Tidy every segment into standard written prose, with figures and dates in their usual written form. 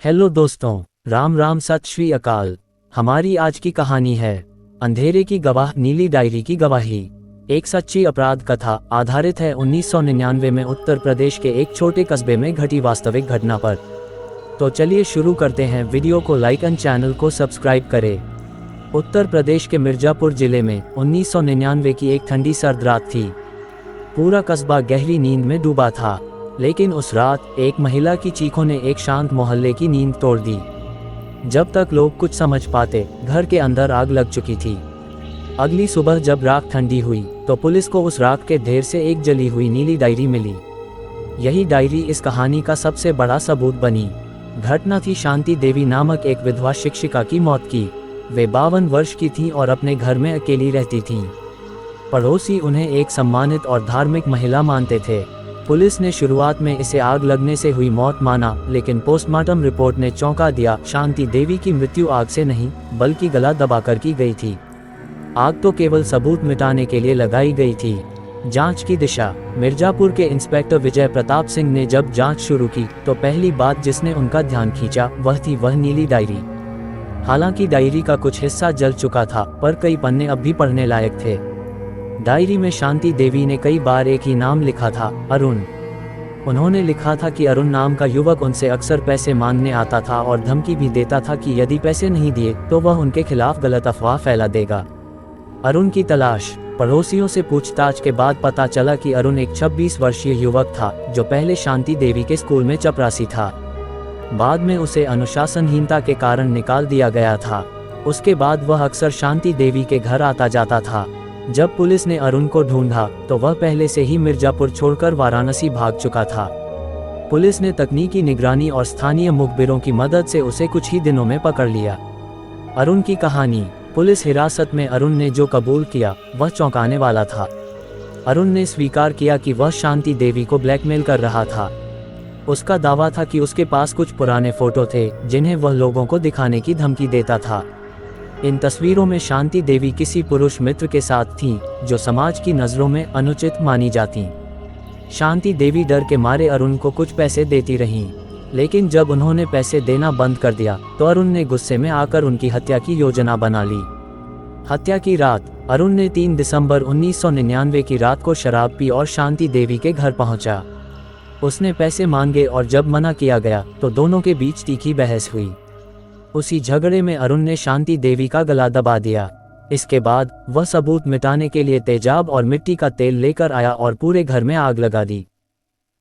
Hello दोस्तों, राम राम सत श्री अकाल। हमारी आज की कहानी है अंधेरे की गवाह नीली डायरी की गवाही। एक सच्ची अपराध कथा आधारित है 1999 में उत्तर प्रदेश के एक छोटे कस्बे में घटी वास्तविक घटना पर। तो चलिए शुरू करते हैं। वीडियो को लाइक एंड चैनल को सब्सक्राइब करें। उत्तर प्रदेश के मिर्जापुर जिले में 1999 की एक ठंडी सर्द रात थी। पूरा कस्बा गहरी नींद में डूबा था, लेकिन उस रात एक महिला की चीखों ने एक शांत मोहल्ले की नींद तोड़ दी। जब तक लोग कुछ समझ पाते, घर के अंदर आग लग चुकी थी। अगली सुबह जब राख ठंडी हुई तो पुलिस को उस राख के ढेर से एक जली हुई नीली डायरी मिली। यही डायरी इस कहानी का सबसे बड़ा सबूत बनी। घटना थी शांति देवी नामक एक विधवा शिक्षिका की मौत की। वे 52 वर्ष की थीं और अपने घर में अकेली रहती थीं। पड़ोसी उन्हें एक सम्मानित और धार्मिक महिला मानते थे। पुलिस ने शुरुआत में इसे आग लगने से हुई मौत माना, लेकिन पोस्टमार्टम रिपोर्ट ने चौंका दिया। शांति देवी की मृत्यु आग से नहीं, बल्कि गला दबाकर की गई थी। आग तो केवल सबूत मिटाने के लिए लगाई गई थी। जांच की दिशा। मिर्जापुर के इंस्पेक्टर विजय प्रताप सिंह ने जब जांच शुरू की तो पहली बात जिसने उनका ध्यान खींचा वह नीली डायरी। हालांकि डायरी का कुछ हिस्सा जल चुका था, पर कई पन्ने अब भी पढ़ने लायक थे। डायरी में शांति देवी ने कई बार एक ही नाम लिखा था, अरुण। उन्होंने लिखा था कि अरुण नाम का युवक उनसे अक्सर पैसे मांगने आता था और धमकी भी देता था कि यदि पैसे नहीं दिए तो वह उनके खिलाफ गलत अफवाह फैला देगा। अरुण की तलाश। पड़ोसियों से पूछताछ के बाद पता चला कि अरुण एक 26 वर्षीय युवक था जो पहले शांति देवी के स्कूल में चपरासी था। बाद में उसे अनुशासनहीनता के कारण निकाल दिया गया था। उसके बाद वह अक्सर शांति देवी के घर आता जाता था। जब पुलिस ने अरुण को ढूंढा तो वह पहले से ही मिर्जापुर छोड़कर वाराणसी भाग चुका था। पुलिस ने तकनीकी निगरानी और स्थानीय मुखबिरों की मदद से उसे कुछ ही दिनों में पकड़ लिया। अरुण की कहानी। पुलिस हिरासत में अरुण ने जो कबूल किया वह चौंकाने वाला था। अरुण ने स्वीकार किया कि वह शांति देवी को ब्लैकमेल कर रहा था। उसका दावा था कि उसके पास कुछ पुराने फोटो थे जिन्हें वह लोगों को दिखाने की धमकी देता था। इन तस्वीरों में शांति देवी किसी पुरुष मित्र के साथ थीं, जो समाज की नज़रों में अनुचित मानी जाती। शांति देवी डर के मारे अरुण को कुछ पैसे देती रहीं, लेकिन जब उन्होंने पैसे देना बंद कर दिया तो अरुण ने गुस्से में आकर उनकी हत्या की योजना बना ली। हत्या की रात। अरुण ने 3 दिसंबर 1999 की रात को शराब पी और शांति देवी के घर पहुंचा। उसने पैसे मांगे और जब मना किया गया तो दोनों के बीच तीखी बहस हुई। उसी झगड़े में अरुण ने शांति देवी का गला दबा दिया। इसके बाद वह सबूत मिटाने के लिए तेजाब और मिट्टी का तेल लेकर आया और पूरे घर में आग लगा दी।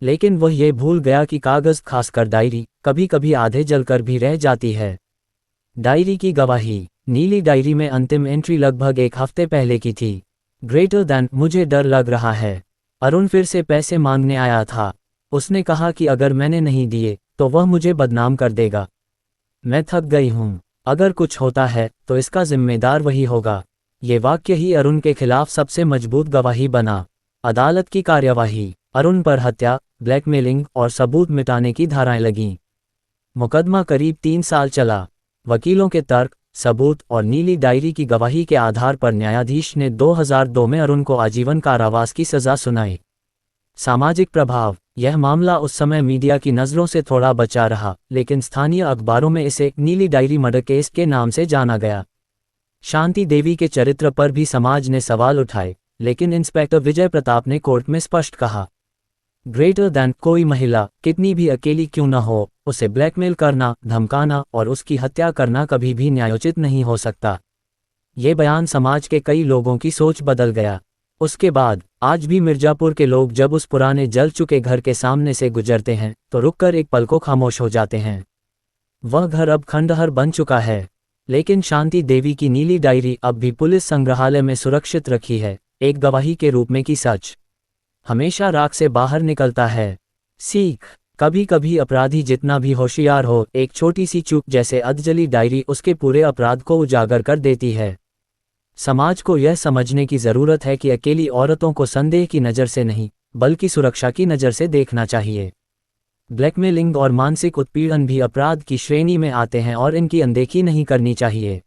लेकिन वह ये भूल गया कि कागज, खासकर डायरी, कभी कभी आधे जलकर भी रह जाती है। डायरी की गवाही। नीली डायरी में अंतिम एंट्री लगभग एक हफ्ते पहले की थी। ग्रेटर दैन, मुझे डर लग रहा है। अरुण फिर से पैसे मांगने आया था। उसने कहा कि अगर मैंने नहीं दिए तो वह मुझे बदनाम कर देगा। मैं थक गई हूँ। अगर कुछ होता है तो इसका जिम्मेदार वही होगा। ये वाक्य ही अरुण के खिलाफ सबसे मजबूत गवाही बना। अदालत की कार्यवाही। अरुण पर हत्या, ब्लैकमेलिंग और सबूत मिटाने की धाराएं लगीं। मुकदमा करीब 3 साल चला। वकीलों के तर्क, सबूत और नीली डायरी की गवाही के आधार पर न्यायाधीश ने 2002 में अरुण को आजीवन कारावास की सजा सुनाई। सामाजिक प्रभाव। यह मामला उस समय मीडिया की नज़रों से थोड़ा बचा रहा, लेकिन स्थानीय अखबारों में इसे नीली डायरी मर्डर केस के नाम से जाना गया। शांति देवी के चरित्र पर भी समाज ने सवाल उठाए, लेकिन इंस्पेक्टर विजय प्रताप ने कोर्ट में स्पष्ट कहा, ग्रेटर दैन, कोई महिला कितनी भी अकेली क्यों न हो, उसे ब्लैकमेल करना, धमकाना और उसकी हत्या करना कभी भी न्यायोचित नहीं हो सकता। ये बयान समाज के कई लोगों की सोच बदल गया। उसके बाद आज भी मिर्जापुर के लोग जब उस पुराने जल चुके घर के सामने से गुजरते हैं तो रुककर एक पल को खामोश हो जाते हैं। वह घर अब खंडहर बन चुका है, लेकिन शांति देवी की नीली डायरी अब भी पुलिस संग्रहालय में सुरक्षित रखी है, एक गवाही के रूप में कि सच हमेशा राख से बाहर निकलता है। सीख। कभी कभी अपराधी जितना भी होशियार हो, एक छोटी सी चूक जैसे अधजली डायरी उसके पूरे अपराध को उजागर कर देती है। समाज को यह समझने की जरूरत है कि अकेली औरतों को संदेह की नज़र से नहीं, बल्कि सुरक्षा की नज़र से देखना चाहिए। ब्लैकमेलिंग और मानसिक उत्पीड़न भी अपराध की श्रेणी में आते हैं और इनकी अनदेखी नहीं करनी चाहिए।